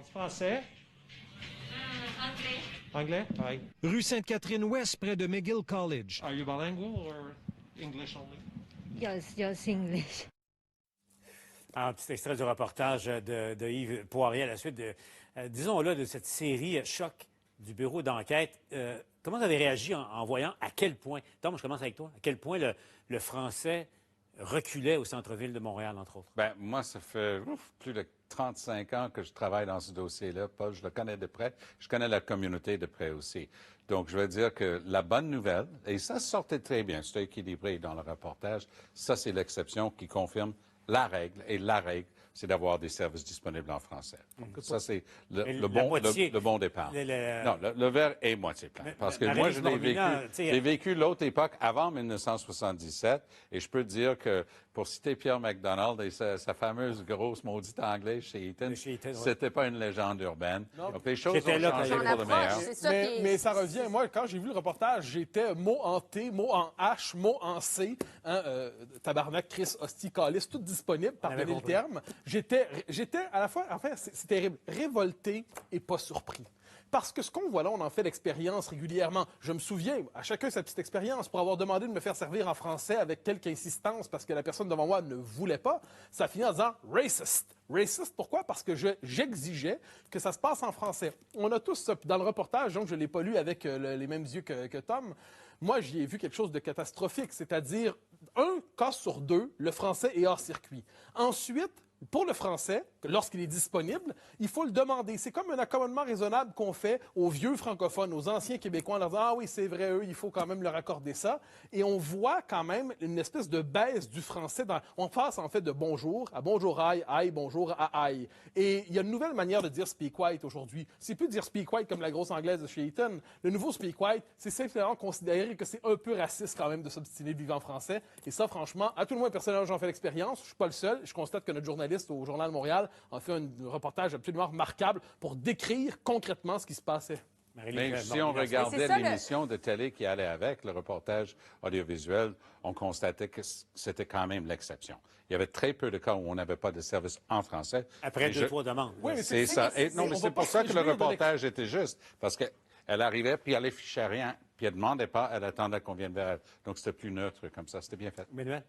En français? Anglais. Anglais? Aye. Rue Sainte-Catherine-Ouest, près de McGill College. Are you bilingual or English only? Yes, English. Un petit extrait du reportage de Yves Poirier à la suite de, disons-le, de cette série Choc du bureau d'enquête. Comment vous avez réagi en voyant à quel point, Tom, je commence avec toi, à quel point le français reculait au centre-ville de Montréal, entre autres? Bien, moi, ça fait plus de 35 ans que je travaille dans ce dossier-là, Paul. Je le connais de près. Je connais la communauté de près aussi. Donc, je veux dire que la bonne nouvelle, et ça sortait très bien, c'était équilibré dans le reportage, ça, c'est l'exception qui confirme la règle. Et la règle, c'est d'avoir des services disponibles en français. Donc, ça, c'est le bon départ. Non, le verre est moitié plein. Parce que moi, j'ai vécu l'autre époque avant 1977. Et je peux te dire que, pour citer Pierre MacDonald et sa fameuse grosse maudite anglaise chez Eaton, c'était pas une légende urbaine. Non. Donc, les choses ont changé pour le meilleur. Mais ça revient. Moi, quand j'ai vu le reportage, j'étais mot en T, mot en H, mot en C. Tabarnak, Chris, hostie, calice, tout disponible, pardonnez le terme. J'étais à la fois, enfin, c'est terrible, révolté et pas surpris. Parce que ce qu'on voit là, on en fait l'expérience régulièrement. Je me souviens, à chacun sa petite expérience, pour avoir demandé de me faire servir en français avec quelque insistance parce que la personne devant moi ne voulait pas, ça finit en disant « racist ». Racist, pourquoi? Parce que j'exigeais que ça se passe en français. On a tous, dans le reportage, donc je ne l'ai pas lu avec les mêmes yeux que Tom, moi, j'y ai vu quelque chose de catastrophique, c'est-à-dire un cas sur deux, le français est hors circuit. Ensuite, pour le français, lorsqu'il est disponible, il faut le demander. C'est comme un accommodement raisonnable qu'on fait aux vieux francophones, aux anciens Québécois, en leur disant « Ah oui, c'est vrai, eux, il faut quand même leur accorder ça. » Et on voit quand même une espèce de baisse du français. On passe en fait de bonjour à bonjour aïe, aïe, bonjour à aïe. Et il y a une nouvelle manière de dire speak white aujourd'hui. C'est plus de dire speak white comme la grosse anglaise de chez Eaton. Le nouveau speak white, c'est simplement considérer que c'est un peu raciste quand même de s'obstiner de vivre en français. Et ça, franchement, à tout le moins, personnellement, j'en fais l'expérience. Je suis pas le seul. Je constate que notre journaliste au Journal de Montréal a fait un reportage absolument remarquable pour décrire concrètement ce qui se passait. Mais si on regardait l'émission de télé qui allait avec, le reportage audiovisuel, on constatait que c'était quand même l'exception. Il y avait très peu de cas où on n'avait pas de service en français. Après deux, trois demandes. Oui, mais c'est ça. Non, mais c'est pour ça que le reportage était juste. Parce qu'elle arrivait, puis elle affichait rien, puis elle ne demandait pas, elle attendait qu'on vienne vers elle. Donc, c'était plus neutre comme ça. C'était bien fait. Manuel?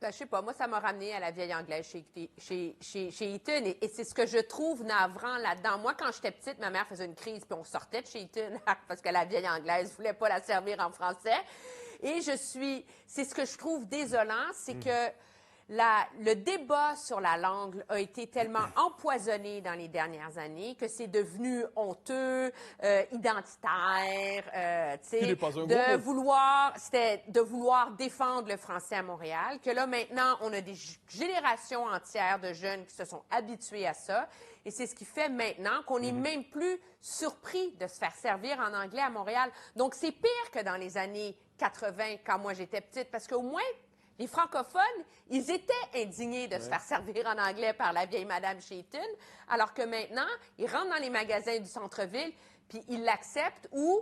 Ben, je sais pas, moi, ça m'a ramené à la vieille anglaise chez Eaton. Et c'est ce que je trouve navrant là-dedans. Moi, quand j'étais petite, ma mère faisait une crise, puis on sortait de chez Eaton parce que la vieille anglaise voulait pas la servir en français. Et c'est ce que je trouve désolant, c'est que le débat sur la langue a été tellement empoisonné dans les dernières années que c'est devenu honteux, identitaire, de vouloir défendre le français à Montréal, que là, maintenant, on a des générations entières de jeunes qui se sont habitués à ça. Et c'est ce qui fait maintenant qu'on n'est même plus surpris de se faire servir en anglais à Montréal. Donc, c'est pire que dans les années 80, quand moi j'étais petite, parce qu'au moins, les francophones, ils étaient indignés de se faire servir en anglais par la vieille madame chez Eaton, alors que maintenant, ils rentrent dans les magasins du centre-ville, puis ils l'acceptent ou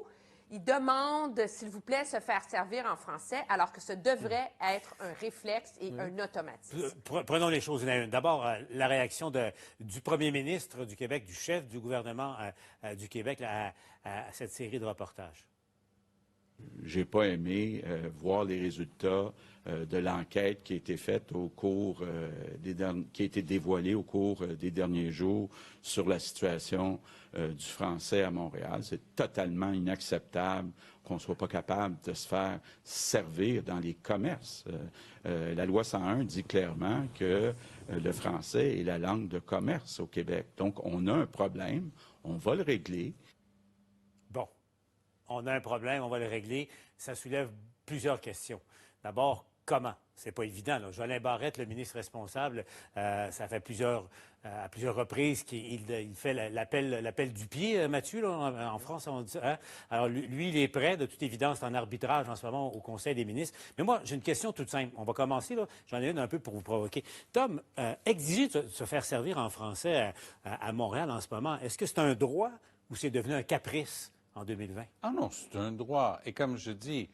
ils demandent, s'il vous plaît, se faire servir en français, alors que ce devrait être un réflexe et un automatisme. Prenons les choses une à une. D'abord, la réaction du premier ministre du Québec, du chef du gouvernement du Québec à cette série de reportages. J'ai pas aimé voir les résultats de l'enquête qui a été faite au cours qui a été dévoilée au cours des derniers jours sur la situation du français à Montréal. C'est totalement inacceptable qu'on ne soit pas capable de se faire servir dans les commerces. La loi 101 dit clairement que le français est la langue de commerce au Québec. Donc, on a un problème, on va le régler. Bon. On a un problème, on va le régler. Ça soulève plusieurs questions. D'abord, comment? C'est pas évident, là. Jolin Barrette, le ministre responsable, ça fait à plusieurs reprises qu'il fait l'appel du pied, Mathieu, là, en France, on dit ça. Hein? Alors, lui, il est prêt, de toute évidence, en arbitrage en ce moment au Conseil des ministres. Mais moi, j'ai une question toute simple. On va commencer, là. J'en ai une un peu pour vous provoquer. Tom, exiger de se faire servir en français à Montréal en ce moment, est-ce que c'est un droit ou c'est devenu un caprice en 2020? Ah non, c'est un droit. Et comme je dis,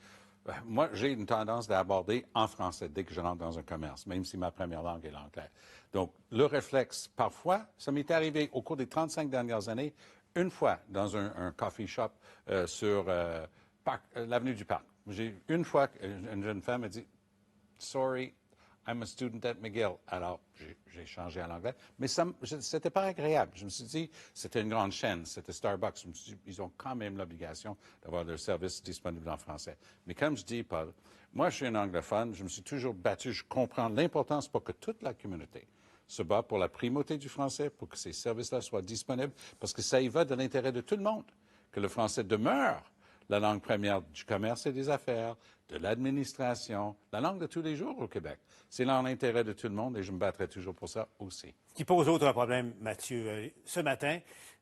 Moi, j'ai une tendance d'aborder en français dès que je rentre dans un commerce, même si ma première langue est l'anglais. Donc, le réflexe, parfois, ça m'est arrivé au cours des 35 dernières années, une fois dans un coffee shop sur l'avenue du Parc. Une fois, une jeune femme m'a dit « Sorry, I'm a student at McGill ». Alors, j'ai changé à l'anglais, mais c'était pas agréable. Je me suis dit, c'était une grande chaîne, c'était Starbucks. Je me suis dit, ils ont quand même l'obligation d'avoir leur service disponible en français. Mais comme je dis, Paul, moi, je suis un anglophone, je me suis toujours battu, je comprends l'importance pour que toute la communauté se bat pour la primauté du français, pour que ces services-là soient disponibles, parce que ça y va de l'intérêt de tout le monde, que le français demeure la langue première du commerce et des affaires, de l'administration, la langue de tous les jours au Québec. C'est dans l'intérêt de tout le monde et je me battrai toujours pour ça aussi. Ce qui pose autre problème, Mathieu. Ce matin,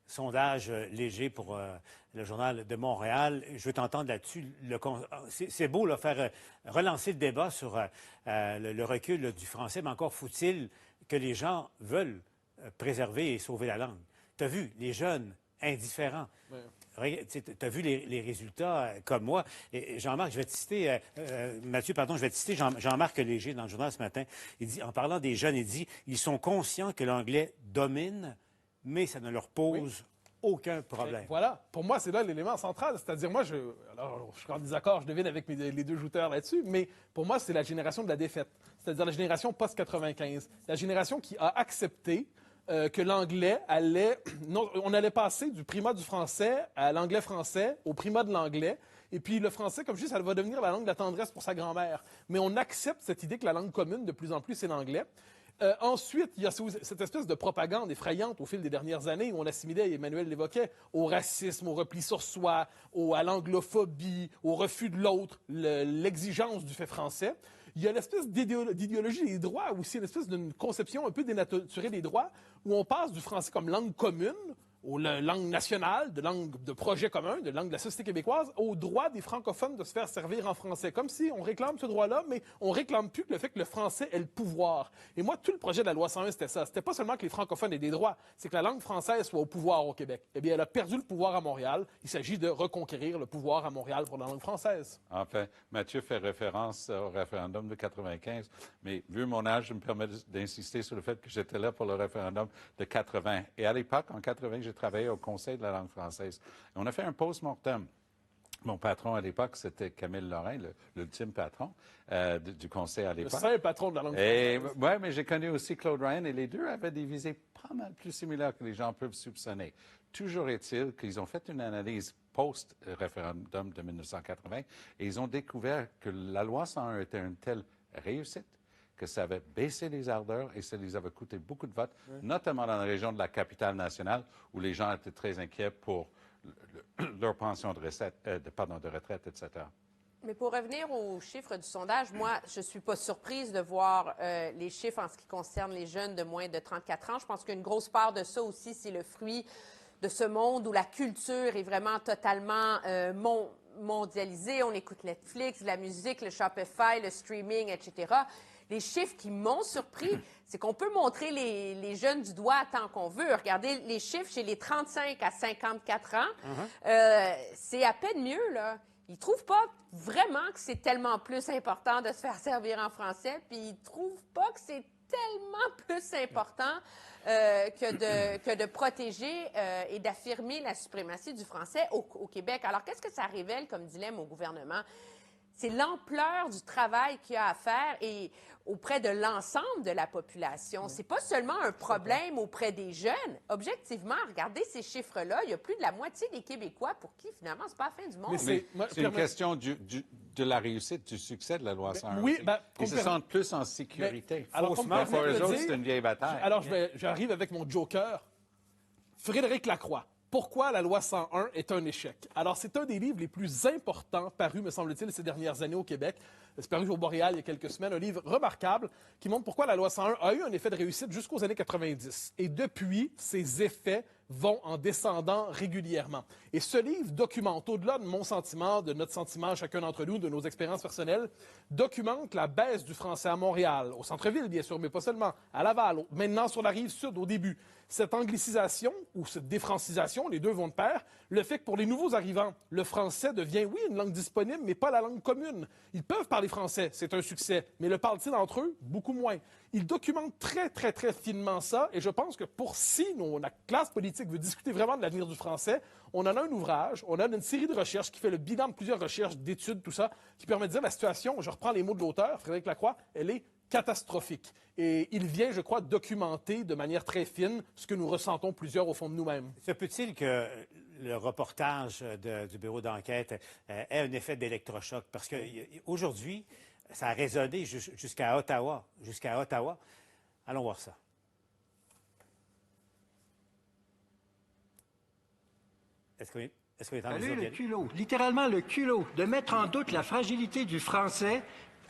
sondage léger pour le Journal de Montréal. Je veux t'entendre là-dessus. C'est beau là, faire relancer le débat sur le recul là, du français, mais encore faut-il que les gens veulent préserver et sauver la langue. Tu as vu, les jeunes indifférents. Tu as vu les résultats comme moi. Et Jean-Marc, je vais te citer, Mathieu, pardon, je vais te citer Jean-Marc Léger dans le journal ce matin. Il dit, en parlant des jeunes, il dit « Ils sont conscients que l'anglais domine, mais ça ne leur pose aucun problème. » Voilà. Pour moi, c'est là l'élément central. C'est-à-dire, moi, je suis en désaccord, je devine avec les deux jouteurs là-dessus, mais pour moi, c'est la génération de la défaite. C'est-à-dire la génération post-95. La génération qui a accepté que l'anglais allait... Non, on allait passer du primat du français à l'anglais français, au primat de l'anglais. Et puis le français, comme je dis, ça va devenir la langue de la tendresse pour sa grand-mère. Mais on accepte cette idée que la langue commune, de plus en plus, c'est l'anglais. Ensuite, il y a cette espèce de propagande effrayante au fil des dernières années où on assimilait, Emmanuel l'évoquait, au racisme, au repli sur soi, à l'anglophobie, au refus de l'autre, l'exigence du fait français. Il y a l'espèce d'idéologie des droits aussi, une espèce d'une conception un peu dénaturée des droits où on passe du français comme langue commune aux langues nationales, de langue de projet commun, de langue de la société québécoise, au droit des francophones de se faire servir en français. Comme si on réclame ce droit-là, mais on réclame plus que le fait que le français ait le pouvoir. Et moi, tout le projet de la loi 101, c'était ça. C'était pas seulement que les francophones aient des droits, c'est que la langue française soit au pouvoir au Québec. Eh bien, elle a perdu le pouvoir à Montréal. Il s'agit de reconquérir le pouvoir à Montréal pour la langue française. Enfin, Mathieu fait référence au référendum de 95, mais vu mon âge, je me permets d'insister sur le fait que j'étais là pour le référendum de 80. Et à l'époque, en 80, j'ai travaillé au Conseil de la langue française. On a fait un post-mortem. Mon patron à l'époque, c'était Camille Lorrain, l'ultime patron du Conseil à l'époque. Le seul patron de la langue française. Oui, mais j'ai connu aussi Claude Ryan et les deux avaient des visées pas mal plus similaires que les gens peuvent soupçonner. Toujours est-il qu'ils ont fait une analyse post-référendum de 1980 et ils ont découvert que la loi 101 était une telle réussite que ça avait baissé les ardeurs et ça les avait coûté beaucoup de votes, notamment dans la région de la capitale nationale, où les gens étaient très inquiets pour leur pension de retraite, etc. Mais pour revenir aux chiffres du sondage, moi, je ne suis pas surprise de voir les chiffres en ce qui concerne les jeunes de moins de 34 ans. Je pense qu'une grosse part de ça aussi, c'est le fruit de ce monde où la culture est vraiment totalement mondialisée. On écoute Netflix, la musique, le Shopify, le streaming, etc. Les chiffres qui m'ont surpris, c'est qu'on peut montrer les jeunes du doigt tant qu'on veut. Regardez les chiffres chez les 35 à 54 ans. C'est à peine mieux, là. Ils ne trouvent pas vraiment que c'est tellement plus important de se faire servir en français, puis ils ne trouvent pas que c'est tellement plus important que de protéger et d'affirmer la suprématie du français au Québec. Alors, qu'est-ce que ça révèle comme dilemme au gouvernement? C'est l'ampleur du travail qu'il y a à faire et auprès de l'ensemble de la population. C'est pas seulement un problème auprès des jeunes. Objectivement, regardez ces chiffres-là, il y a plus de la moitié des Québécois pour qui, finalement, c'est pas la fin du monde. Mais c'est une question de la réussite, du succès de la loi 101. Oui, ils se sentent plus en sécurité. Alors, pour eux autres, c'est une vieille bataille. Alors, j'arrive avec mon joker. Frédéric Lacroix. Pourquoi la loi 101 est un échec? Alors, c'est un des livres les plus importants parus, me semble-t-il, ces dernières années au Québec. C'est paru au Boréal il y a quelques semaines, un livre remarquable qui montre pourquoi la loi 101 a eu un effet de réussite jusqu'aux années 90. Et depuis, ces effets vont en descendant régulièrement. Et ce livre documente, au-delà de mon sentiment, de notre sentiment, chacun d'entre nous, de nos expériences personnelles, documente la baisse du français à Montréal, au centre-ville, bien sûr, mais pas seulement, à Laval, maintenant sur la rive sud, au début. Cette anglicisation ou cette défrancisation, les deux vont de pair, le fait que pour les nouveaux arrivants, le français devient, oui, une langue disponible, mais pas la langue commune. Ils peuvent parler français, c'est un succès, mais le parlent-ils entre eux? Beaucoup moins. Ils documentent très, très, très finement ça, et je pense que si la classe politique veut discuter vraiment de l'avenir du français, on en a un ouvrage, on a une série de recherches qui fait le bilan de plusieurs recherches, d'études, tout ça, qui permet de dire la situation, je reprends les mots de l'auteur, Frédéric Lacroix, elle est catastrophique. Et il vient, je crois, documenter de manière très fine ce que nous ressentons plusieurs au fond de nous-mêmes. Se peut-il que le reportage du bureau d'enquête ait un effet d'électrochoc? Parce qu'aujourd'hui, ça a résonné jusqu'à Ottawa. Jusqu'à Ottawa. Allons voir ça. Est-ce qu'on est en mesure d'y aller? Le culot, littéralement le culot, de mettre en doute la fragilité du français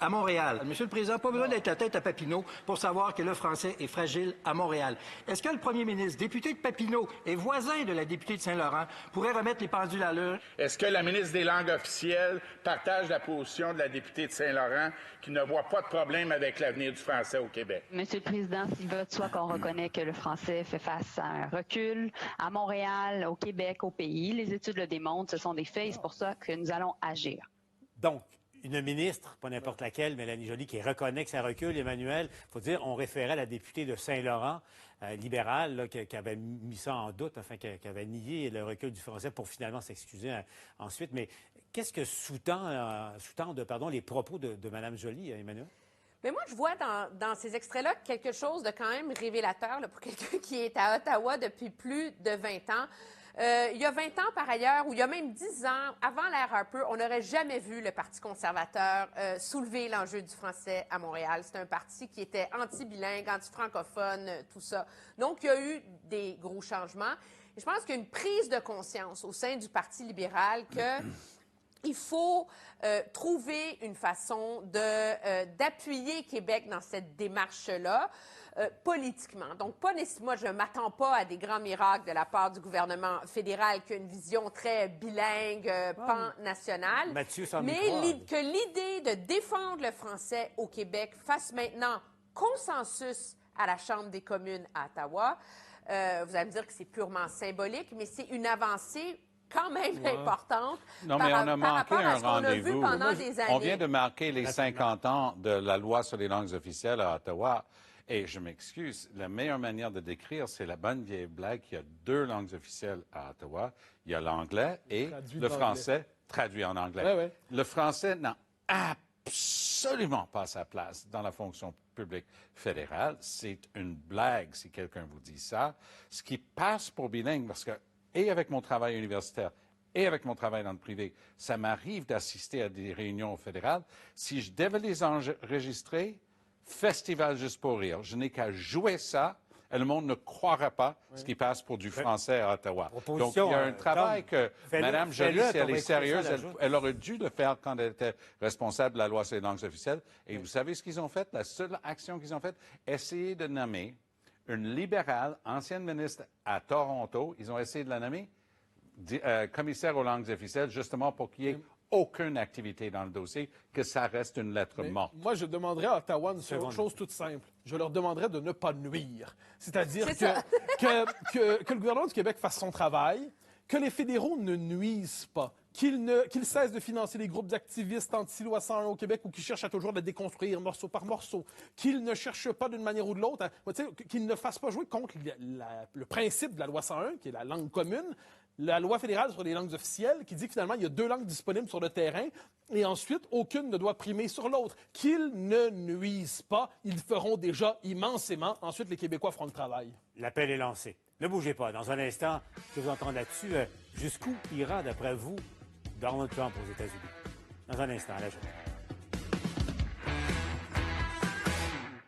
à Montréal. Monsieur le Président, pas besoin d'être la tête à Papineau pour savoir que le français est fragile à Montréal. Est-ce que le premier ministre, député de Papineau et voisin de la députée de Saint-Laurent, pourrait remettre les pendules à l'heure? Est-ce que la ministre des Langues officielles partage la position de la députée de Saint-Laurent qui ne voit pas de problème avec l'avenir du français au Québec? Monsieur le Président, s'il va de soi qu'on reconnaît que le français fait face à un recul à Montréal, au Québec, au pays. Les études le démontrent, ce sont des faits et c'est pour ça que nous allons agir. Donc, une ministre, pas n'importe laquelle, Mélanie Joly, qui reconnaît que ça recule, Emmanuel, il faut dire, on référait à la députée de Saint-Laurent, libérale, là, qui avait mis ça en doute, enfin, qui avait nié le recul du français pour finalement s'excuser ensuite. Mais qu'est-ce que sous-tendent les propos de Mme Joly, Emmanuel? Mais moi, je vois dans ces extraits-là quelque chose de quand même révélateur là, pour quelqu'un qui est à Ottawa depuis plus de 20 ans. Il y a 20 ans, par ailleurs, ou il y a même 10 ans, avant l'ère Harper, on n'aurait jamais vu le Parti conservateur soulever l'enjeu du français à Montréal. C'est un parti qui était anti-bilingue, anti-francophone, tout ça. Donc, il y a eu des gros changements. Et je pense qu'il y a une prise de conscience au sein du Parti libéral qu'il faut trouver une façon d'appuyer Québec dans cette démarche-là. Politiquement. Donc, moi, je ne m'attends pas à des grands miracles de la part du gouvernement fédéral qui a une vision très bilingue, pan-nationale. Mais que l'idée de défendre le français au Québec fasse maintenant consensus à la Chambre des communes à Ottawa, vous allez me dire que c'est purement symbolique, mais c'est une avancée quand même importante. Non, mais on a manqué un rendez-vous. On vient de marquer les 50 ans de la loi sur les langues officielles à Ottawa. Et je m'excuse, la meilleure manière de décrire, c'est la bonne vieille blague qu'il y a deux langues officielles à Ottawa. Il y a l'anglais et le français traduit en anglais. Ouais. Le français n'a absolument pas sa place dans la fonction publique fédérale. C'est une blague si quelqu'un vous dit ça. Ce qui passe pour bilingue, parce que, et avec mon travail universitaire, et avec mon travail dans le privé, ça m'arrive d'assister à des réunions fédérales. Si je devais les enregistrer, Festival juste pour rire. Je n'ai qu'à jouer ça et le monde ne croira pas ce qui passe pour du français à Ottawa. Donc, il y a un travail que Mme Joly, si elle est sérieuse, elle aurait dû le faire quand elle était responsable de la loi sur les langues officielles. Et vous savez ce qu'ils ont fait? La seule action qu'ils ont faite, essayer de nommer une libérale, ancienne ministre à Toronto. Ils ont essayé de la nommer commissaire aux langues officielles, justement pour qu'il y ait aucune activité dans le dossier, que ça reste une lettre morte. Moi, je demanderais à Ottawa une chose toute simple. Je leur demanderais de ne pas nuire. C'est-à-dire que le gouvernement du Québec fasse son travail, que les fédéraux ne nuisent pas, qu'ils cessent de financer les groupes d'activistes anti-loi 101 au Québec ou qui cherchent à toujours la déconstruire morceau par morceau, qu'ils ne cherchent pas d'une manière ou de l'autre, qu'ils ne fassent pas jouer contre le principe de la loi 101, qui est la langue commune, la loi fédérale sur les langues officielles, qui dit que finalement, il y a deux langues disponibles sur le terrain, et ensuite, aucune ne doit primer sur l'autre. Qu'ils ne nuisent pas, ils feront déjà immensément. Ensuite, les Québécois feront le travail. L'appel est lancé. Ne bougez pas. Dans un instant, je vais vous entendre là-dessus. Jusqu'où ira, d'après vous, Donald Trump aux États-Unis? Dans un instant, à la journée.